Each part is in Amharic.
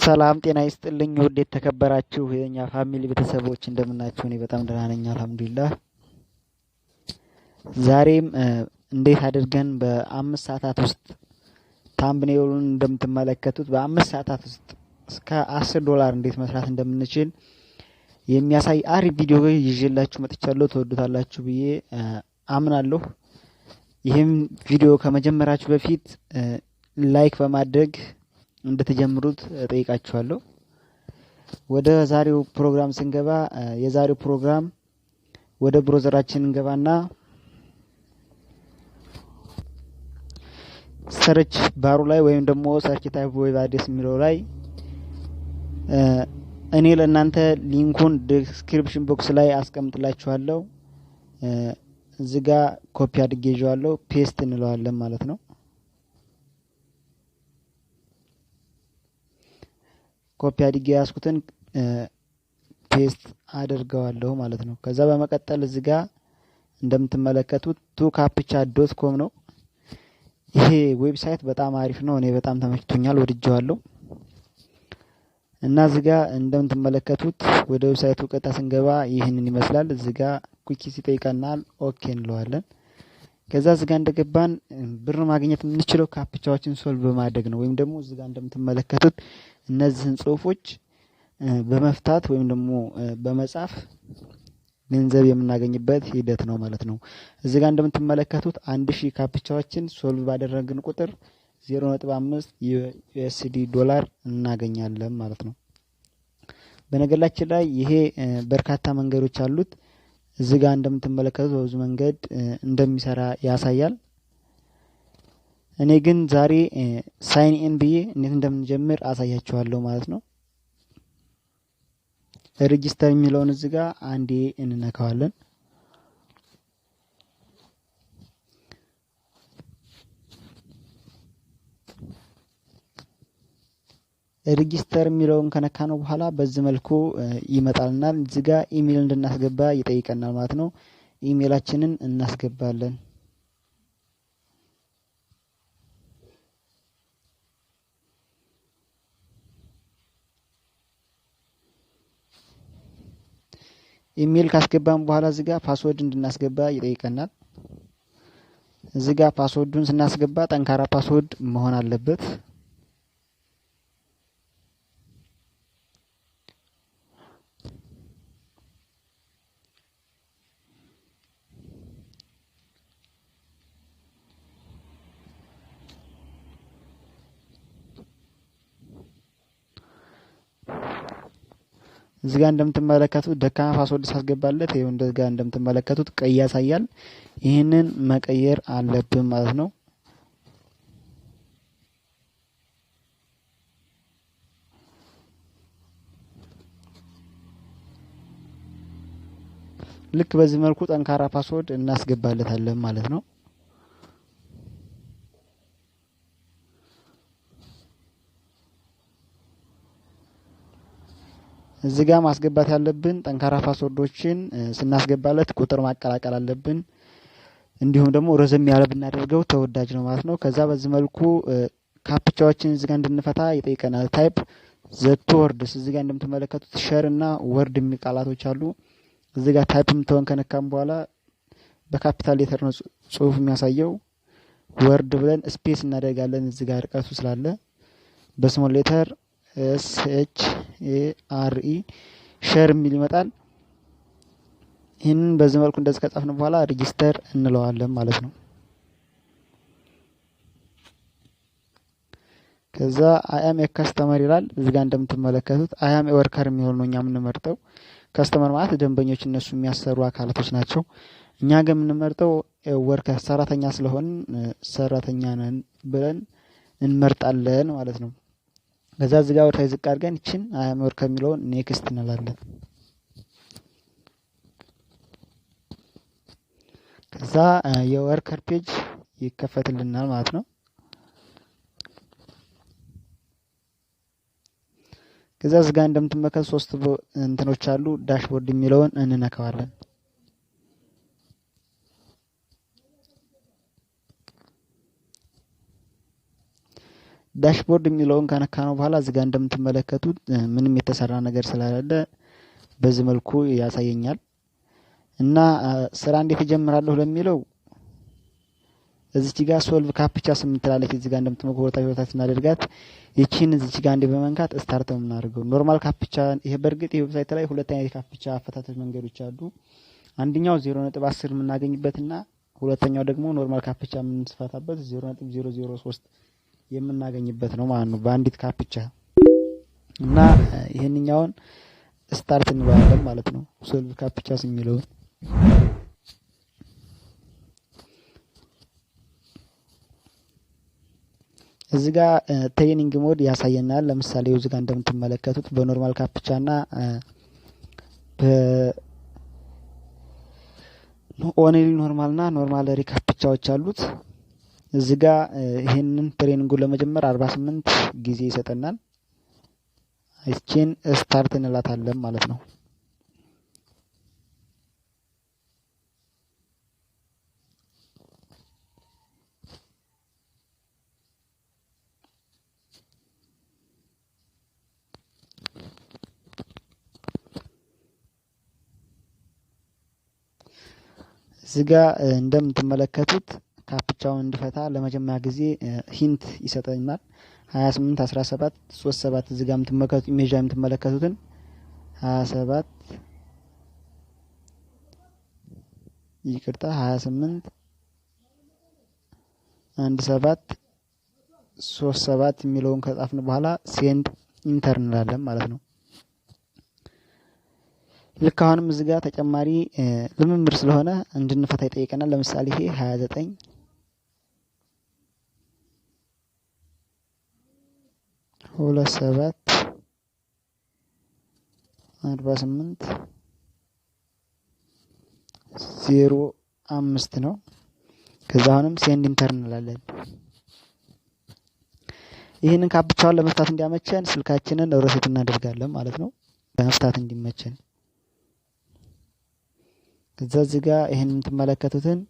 ሰላም ጤና ይስጥልኝ ውድ የተከበራችሁ የኛ ፋሚሊ ቤተሰቦች እንደምናችሁ? እኔ በጣም ደህና ነኝ አልሐምዱሊላህ። ዛሬም እንዴት አድርገን በአምስት ሰዓታት ውስጥ ታምብኔሉን እንደምትመለከቱት በአምስት ሰዓታት ውስጥ እስከ $10 እንዴት መስራት እንደምንችል የሚያሳይ አሪፍ ቪዲዮ ይዤላችሁ መጥቻለሁ። ተወዱታላችሁ ብዬ አምናለሁ። ይህም ቪዲዮ ከመጀመራችሁ በፊት ላይክ በማድረግ እንድትጀምሩት ጠይቃችኋለሁ። ወደ ዛሬው ፕሮግራም ስንገባ የዛሬው ፕሮግራም ወደ ብሮዘራችን እንገባና ሰርች ባሩ ላይ ወይም ደግሞ ሰርች ታይፕ ዌብ አድሬስ የሚለው ላይ እኔ ለእናንተ ሊንኩን ዲስክሪፕሽን ቦክስ ላይ አስቀምጥላችኋለሁ። እዚህ ጋር ኮፒ አድርጌ ይዤዋለሁ። ፔስት እንለዋለን ማለት ነው። ኮፒ አድርጌ ያስኩትን ፔስት አድርገዋለሁ ማለት ነው። ከዛ በመቀጠል እዚህ ጋር እንደምትመለከቱት tucaptcha.com ነው። ይሄ ዌብሳይት በጣም አሪፍ ነው። እኔ በጣም ተመችቶኛል፣ ወድጄዋለሁ። እና እዚህ ጋር እንደምትመለከቱት ወደ ዌብሳይቱ ቀጥታ ስንገባ ይህንን ይመስላል። እዚህ ጋር ኩኪስ ይጠይቀናል። ኦኬ እንለዋለን። ከዛ እዚህ ጋር እንደገባን ብር ማግኘት የምንችለው ካፕቻዎችን ሶልቭ በማድረግ ነው። ወይም ደግሞ እዚህ ጋር እንደምትመለከቱት እነዚህን ጽሁፎች በመፍታት ወይም ደግሞ በመጻፍ ገንዘብ የምናገኝበት ሂደት ነው ማለት ነው። እዚህ ጋር እንደምትመለከቱት 1000 ካፕቻዎችን ሶልቭ ባደረግን ቁጥር 0.5 USD ዶላር እናገኛለን ማለት ነው። በነገራችን ላይ ይሄ በርካታ መንገዶች አሉት። እዚህ ጋር እንደምትመለከቱት በብዙ መንገድ እንደሚሰራ ያሳያል። እኔ ግን ዛሬ ሳይን ኢን ብዬ እንዴት እንደምንጀምር አሳያችኋለሁ ማለት ነው። ሬጂስተር የሚለውን እዚህ ጋር አንዴ እንነካዋለን። ሬጂስተር የሚለውን ከነካነው በኋላ በዚህ መልኩ ይመጣልናል። እዚህ ጋር ኢሜል እንድናስገባ ይጠይቀናል ማለት ነው። ኢሜላችንን እናስገባለን። ኢሜል ካስገባን በኋላ እዚህ ጋር ፓስወርድ እንድናስገባ ይጠይቀናል። እዚህ ጋር ፓስወርዱን ስናስገባ ጠንካራ ፓስወርድ መሆን አለበት። እዚህ ጋር እንደምትመለከቱት ደካማ ፓስወርድ ሳስገባለት ይሄው እንደዚህ ጋር እንደምትመለከቱት ቀይ ያሳያል። ይሄንን መቀየር አለብን ማለት ነው። ልክ በዚህ መልኩ ጠንካራ ፓስወርድ እናስገባለታለን ማለት ነው። እዚህ ጋር ማስገባት ያለብን ጠንካራ ፓስወርዶችን ስናስገባለት ቁጥር ማቀላቀል አለብን። እንዲሁም ደግሞ ረዘም ያለ ብናደርገው ተወዳጅ ነው ማለት ነው። ከዛ በዚህ መልኩ ካፕቻዎችን እዚህ ጋር እንድንፈታ ይጠይቀናል። ታይፕ ዘ ቱ ወርድስ እዚህ ጋር እንደምትመለከቱት ሸር እና ወርድ የሚል ቃላቶች አሉ። እዚህ ጋር ታይፕ የምትሆን ከነካም በኋላ በካፒታል ሌተር ነው ጽሁፍ የሚያሳየው። ወርድ ብለን ስፔስ እናደርጋለን። እዚህ ጋር ርቀቱ ስላለ በስሞል ሌተር SHARE ሼር የሚል ይመጣል። ይህንን በዚህ መልኩ እንደዚህ ከጻፍን በኋላ ሬጂስተር እንለዋለን ማለት ነው። ከዛ አም ከስተመር ይላል። እዚህ ጋር እንደምትመለከቱት አም ወርከር የሚሆን ነው እኛ የምንመርጠው። ከስተመር ማለት ደንበኞች እነሱ የሚያሰሩ አካላቶች ናቸው። እኛ ግን የምንመርጠው ወርከር ሰራተኛ ስለሆን ሰራተኛ ነን ብለን እንመርጣለን ማለት ነው። ከዛ እዚህ ጋር ወርታይ ዝቅ አድርገን እቺን አም ወርከር የሚለውን ኔክስት እንላለን። ከዛ የወርከር ፔጅ ይከፈትልናል ማለት ነው። ከዛ እዚህ ጋር እንደምትመለከቱት ሶስት እንትኖች አሉ። ዳሽቦርድ የሚለውን እንነካዋለን። ዳሽቦርድ የሚለውን ከነካ ነው በኋላ እዚህ ጋር እንደምትመለከቱት ምንም የተሰራ ነገር ስለሌለ በዚህ መልኩ ያሳየኛል። እና ስራ እንዴት እጀምራለሁ ለሚለው እዚች ጋር ሶልቭ ካፕቻ ስምትላለች እዚህ ጋር እንደምትመለከቱት ወታች እናደርጋት ይቺን እዚች ጋር እንደ በመንካት ስታርት ነው የምናደርገው። ኖርማል ካፕቻ ይሄ በርግጥ የዌብሳይት ላይ ሁለት አይነት ካፕቻ አፈታተሽ መንገዶች አሉ። አንደኛው 0.10 የምናገኝበትና ሁለተኛው ደግሞ ኖርማል ካፕቻ የምንስፋታበት 0.003 የምናገኝበት ነው ማለት ነው በአንዲት ካፕቻ። እና ይሄንኛውን ስታርት እንባላለን ማለት ነው ሶልቭ ካፕቻስ የሚለው። እዚህ ጋር ትሬኒንግ ሞድ ያሳየናል። ለምሳሌ እዚህ ጋር እንደምትመለከቱት በኖርማል ካፕቻና ኦንሊ ኖርማልና ኖርማል ሪካፕቻዎች አሉት። እዚህ ጋር ይሄንን ትሬኒንጉን ለመጀመር 48 ጊዜ ይሰጠናል። እቺን ስታርት እንላታለን ማለት ነው። እዚህ ጋር እንደምትመለከቱት ካፕቻውን እንድፈታ ለመጀመሪያ ጊዜ ሂንት ይሰጠናል። 28 17 37 እዚህ ጋር የምትመለከቱት ኢሜጅ ላይ የምትመለከቱትን 27 28 17 37 የሚለውን ከጻፍን በኋላ ሴንድ ኢንተር እንላለን ማለት ነው። ልክ አሁንም እዚህ ጋር ተጨማሪ ልምምድ ስለሆነ እንድንፈታ ይጠይቀናል። ለምሳሌ ይሄ 29 27 48 05 ነው። ከዛ አሁንም ሴንድ ኢንተር እንላለን። ይህንን ካፕቻውን ለመፍታት እንዲያመቸን ስልካችንን ሮሴት እናደርጋለን ማለት ነው ለመፍታት እንዲመቸን። ከዛ እዚህ ጋር ይሄን የምትመለከቱትን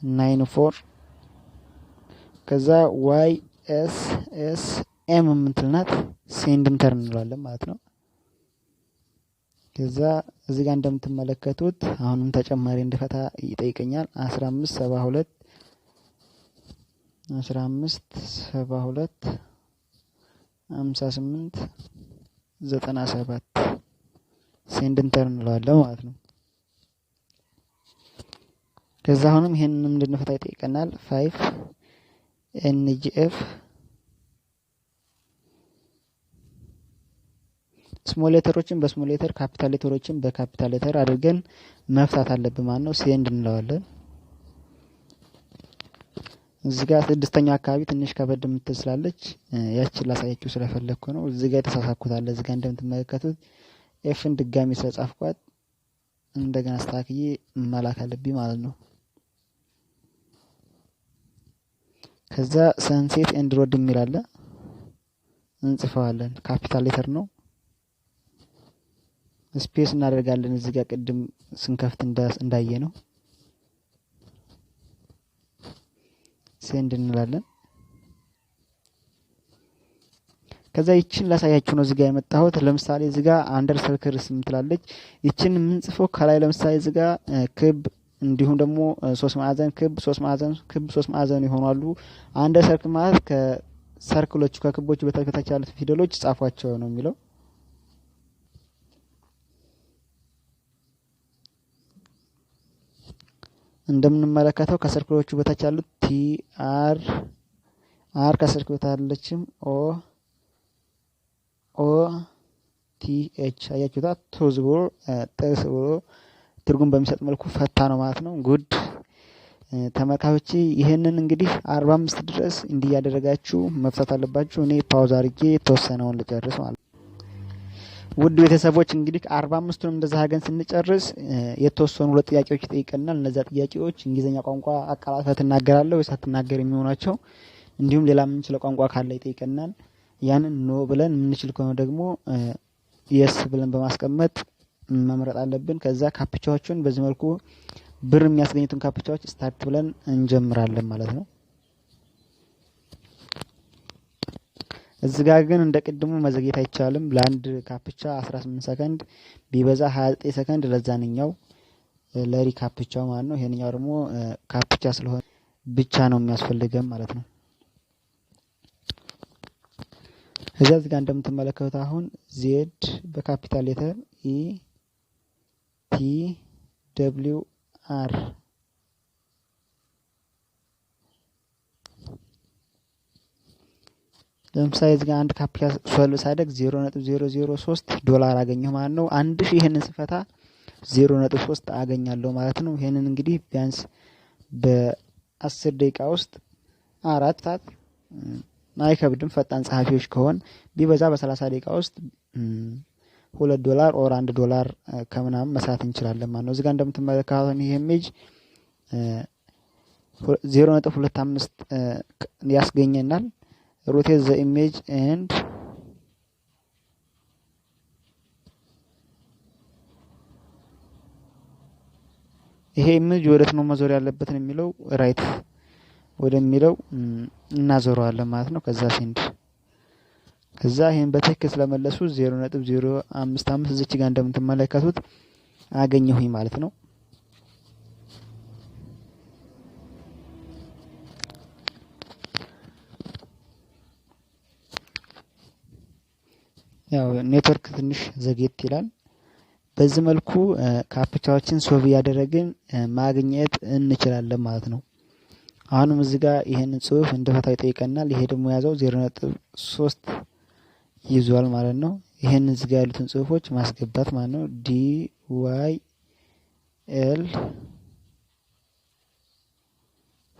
94 ከዛ YSSM የምትልናት ሴንድ ኢንተር እንላለን ማለት ነው። ከዛ እዚህ ጋር እንደምትመለከቱት አሁንም ተጨማሪ እንድፈታ ይጠይቀኛል። 15 72 58 97 ሴንድ ኢንተር እንለዋለን ማለት ነው። ከዛ አሁንም ይሄንን እንድንፈታ ይጠይቀናል። 5 NGF ስሞል ሌተሮችን በስሞል ሌተር ካፒታል ሌተሮችን በካፒታል ሌተር አድርገን መፍታት አለብን ማለት ነው። ሴንድ እንለዋለን። እዚህ ጋር ስድስተኛው አካባቢ ትንሽ ከበድ የምትስላለች ያችን ላሳያችሁ ስለፈለኩ ነው። እዚህ ጋር ተሳሳኩት አለ። እዚህ ጋር እንደምትመለከቱት ኤፍን ድጋሚ ስለጻፍኳት እንደገና አስተካክዬ መላክ አለብኝ ማለት ነው። ከዛ ሰንሴት ኤንድ ሮድ የሚል አለ እንጽፈዋለን። ካፒታል ሌተር ነው። ስፔስ እናደርጋለን። እዚህ ጋር ቅድም ስንከፍት እንዳየ ነው። ሴንድ እንላለን። ከዛ ይችን ላሳያችሁ ነው እዚህ ጋር የመጣሁት። ለምሳሌ እዚህ ጋር አንደር ሰርክልስ የምትላለች ይችን የምንጽፈው ከላይ ለምሳሌ እዚህ ጋር ክብ እንዲሁም ደግሞ 3 ማዕዘን ክብ 3 ማዕዘን ክብ 3 ማዕዘን ይሆናሉ። አንደር ሰርክል ማለት ከሰርክሎቹ ከክቦቹ በታች ያሉት ፊደሎች ጻፏቸው ነው የሚለው። እንደምንመለከተው ከሰርክሎቹ በታች ያሉት ቲ አር ከሰርክል በታች ያለችም ኦ ቲ ኤች አያችሁታ። ቶዝ ብሎ ጥስ ብሎ ትርጉም በሚሰጥ መልኩ ፈታ ነው ማለት ነው። ጉድ ተመልካቾቼ ይሄንን እንግዲህ 45 ድረስ እንዲህ ያደረጋችሁ መፍታት አለባችሁ። እኔ ፓውዝ አድርጌ የተወሰነውን ልጨርስ ማለት ነው። ውድ ቤተሰቦች እንግዲህ 45ቱንም እንደዛ አድርገን ስንጨርስ የተወሰኑ ሁለት ጥያቄዎች ይጠይቀናል። እነዛ ጥያቄዎች እንግሊዘኛ ቋንቋ አቀላጥፈህ ትናገራለህ ወይስ አትናገር የሚሆናቸው፣ እንዲሁም ሌላ የምንችለው ቋንቋ ካለ ይጠይቀናል። ያንን ኖ ብለን የምንችል ከሆነ ደግሞ የስ ብለን በማስቀመጥ መምረጥ አለብን። ከዛ ካፕቻዎቹን በዚህ መልኩ ብር የሚያስገኙትን ካፕቻዎች ስታርት ብለን እንጀምራለን ማለት ነው። እዚህ ጋር ግን እንደ ቅድሙ መዘግየት አይቻልም። ለአንድ ካፕቻ 18 ሰከንድ ቢበዛ 29 ሰከንድ ለዛንኛው ለሪ ካፕቻው ማለት ነው። ይሄንኛው ደግሞ ካፕቻ ስለሆነ ብቻ ነው የሚያስፈልገን ማለት ነው። እዚህ ጋር እንደምትመለከቱት አሁን ዜድ በካፒታል ሌተር ኢ ቲ ደብሊው አር ለምሳሌ እዚህ ጋር አንድ ካፕቻ ሶልቭ ሳደርግ $0.003 አገኘሁ ማለት ነው። 1000 ይሄንን ስፈታ 0.3 አገኛለሁ ማለት ነው። ይሄንን እንግዲህ ቢያንስ በ10 ደቂቃ ውስጥ 4 ሰዓት አይከብድም። ፈጣን ጸሐፊዎች ከሆን ቢበዛ በ30 ደቂቃ ውስጥ $2 ኦር $1 ከምናምን መስራት እንችላለን ማለት ነው። እዚህ ጋር እንደምትመለከቱት ይሄ ኢሜጅ 0.25 ያስገኘናል። rotate the image and ይሄ ኢሜጅ ወዴት ነው መዞር ያለበት ነው የሚለው ራይት ወደሚለው እናዞረዋለን ማለት ነው። ከዛ ሴንድ ከዛ ይሄን በትክክል ስለመለሱ 0.055 እዚች ጋር እንደምትመለከቱት አገኘሁኝ ማለት ነው። ያው ኔትወርክ ትንሽ ዘግየት ይላል። በዚህ መልኩ ካፕቻዎችን ሶልቭ ያደረግን ማግኘት እንችላለን ማለት ነው። አሁንም እዚህ ጋር ይሄንን ጽሁፍ እንደፈታው ይጠይቀናል። ይሄ ደግሞ ያዘው 0.3 ይዟል ማለት ነው። ይሄን እዚህ ጋር ያሉትን ጽሁፎች ማስገባት ማለት ነው። ዲ ዋይ ኤል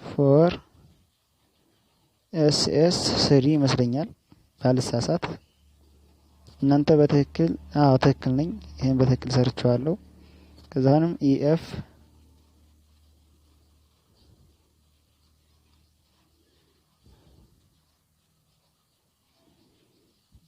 4 ኤስ ኤስ 3 ይመስለኛል ባልሳሳት። እናንተ በትክክል ትክክል ነኝ። ይሄን በትክክል ሰርቻለሁ። ከዛንም ኢኤፍ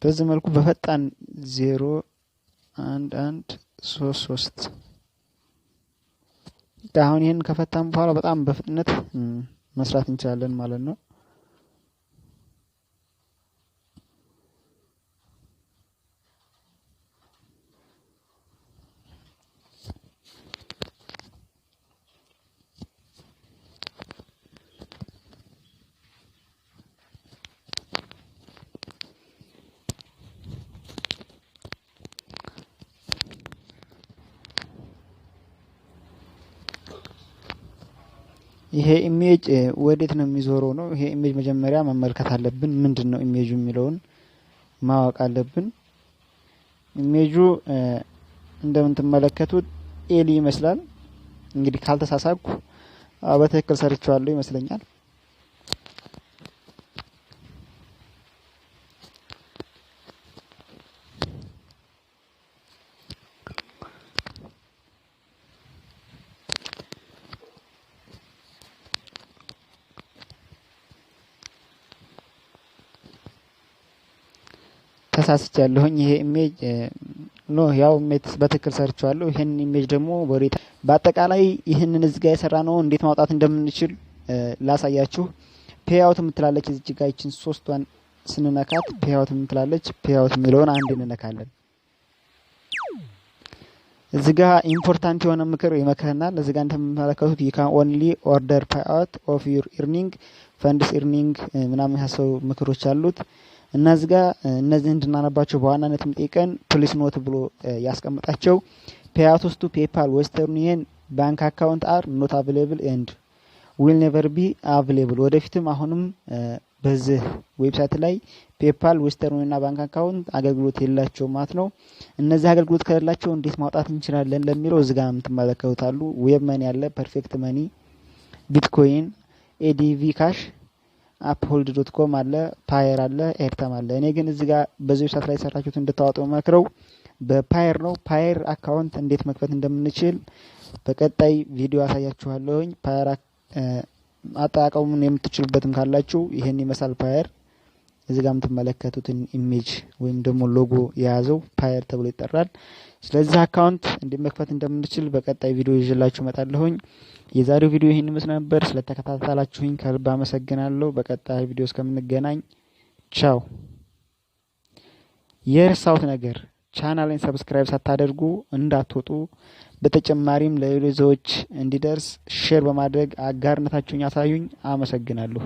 በዚህ መልኩ በፈጣን 0.1133 አሁን ይሄን ከፈታን በኋላ በጣም በፍጥነት መስራት እንችላለን ማለት ነው። ይሄ ኢሜጅ ወዴት ነው የሚዞረው ነው? ይሄ ኢሜጅ መጀመሪያ መመልከት አለብን። ምንድነው ኢሜጁ የሚለውን ማወቅ አለብን። ኢሜጁ እንደምትመለከቱት ኤሊ ይመስላል። እንግዲህ ካልተሳሳኩ በትክክል ሰርቻለሁ ይመስለኛል። ተሳስቻለሁኝ። ይሄ ኢሜጅ ያው ኢሜጅ በትክክል ሰርቻለሁ። ይሄን ኢሜጅ ደግሞ በአጠቃላይ ይሄንን እዚህ ጋር የሰራነው እንዴት ማውጣት እንደምንችል ላሳያችሁ። ፔይአውት የምትላለች እዚህ ጋር ይችን ሶስቷን ስንነካት ፔይአውት የምትላለች። ፔይአውት የሚለውን አንድ እንነካለን። እዚህ ጋር ኢምፖርታንት የሆነ ምክር ይመክረናል። እዚህ ጋር እንደምትመለከቱት you can only order payout of your earning funds earning ምናምን ያሰው ምክሮች አሉት። እነዚህ ጋር እነዚህ እንድናነባቸው በዋናነት የሚጠይቀን ፕሊስ ኖት ብሎ ያስቀምጣቸው ፔይአውትስ ቱ ፔፓል ዌስተርን ዩኒየን ባንክ አካውንት አር ኖት አቬሌብል ኤንድ ዊል ኔቨር ቢ አቬሌብል። ወደፊትም አሁንም በዚህ ዌብሳይት ላይ ፔፓል ዌስተርን ዩኒየን እና ባንክ አካውንት አገልግሎት የላቸው ማለት ነው። እነዚህ አገልግሎት ከሌላቸው እንዴት ማውጣት እንችላለን ለሚለው እዚህ ጋር የምትመለከቱት አሉ። ዌብ መኒ አለ፣ ፐርፌክት መኒ፣ ቢትኮይን፣ ኤዲቪ ካሽ፣ uphold.com አለ፣ ፓየር አለ፣ ኤርተም አለ። እኔ ግን እዚህ ጋር በዚህ ዌብሳይት ላይ ሰራችሁት እንድታወጡ መክረው በፓየር ነው። ፓየር አካውንት እንዴት መክፈት እንደምንችል በቀጣይ ቪዲዮ አሳያችኋለሁኝ። ፓየር አጠቃቀሙን የምትችሉበትም ካላችሁ ይሄን ይመስላል ፓየር። እዚህ ጋር የምትመለከቱትን ኢሜጅ ወይም ደግሞ ሎጎ የያዘው ፓየር ተብሎ ይጠራል። ስለዚህ አካውንት እንዴት መክፈት እንደምንችል በቀጣይ ቪዲዮ ይዤላችሁ እመጣለሁኝ። የዛሬው ቪዲዮ ይሄን ይመስል ነበር። ስለተከታተላችሁኝ ከልብ አመሰግናለሁ። በቀጣይ ቪዲዮ እስከምንገናኝ ቻው። የረሳሁት ነገር ቻናሌን ሰብስክራይብ ሳታደርጉ እንዳትወጡ። በተጨማሪም ለሌሎች ሰዎች እንዲደርስ ሼር በማድረግ አጋርነታችሁን ያሳዩኝ። አመሰግናለሁ።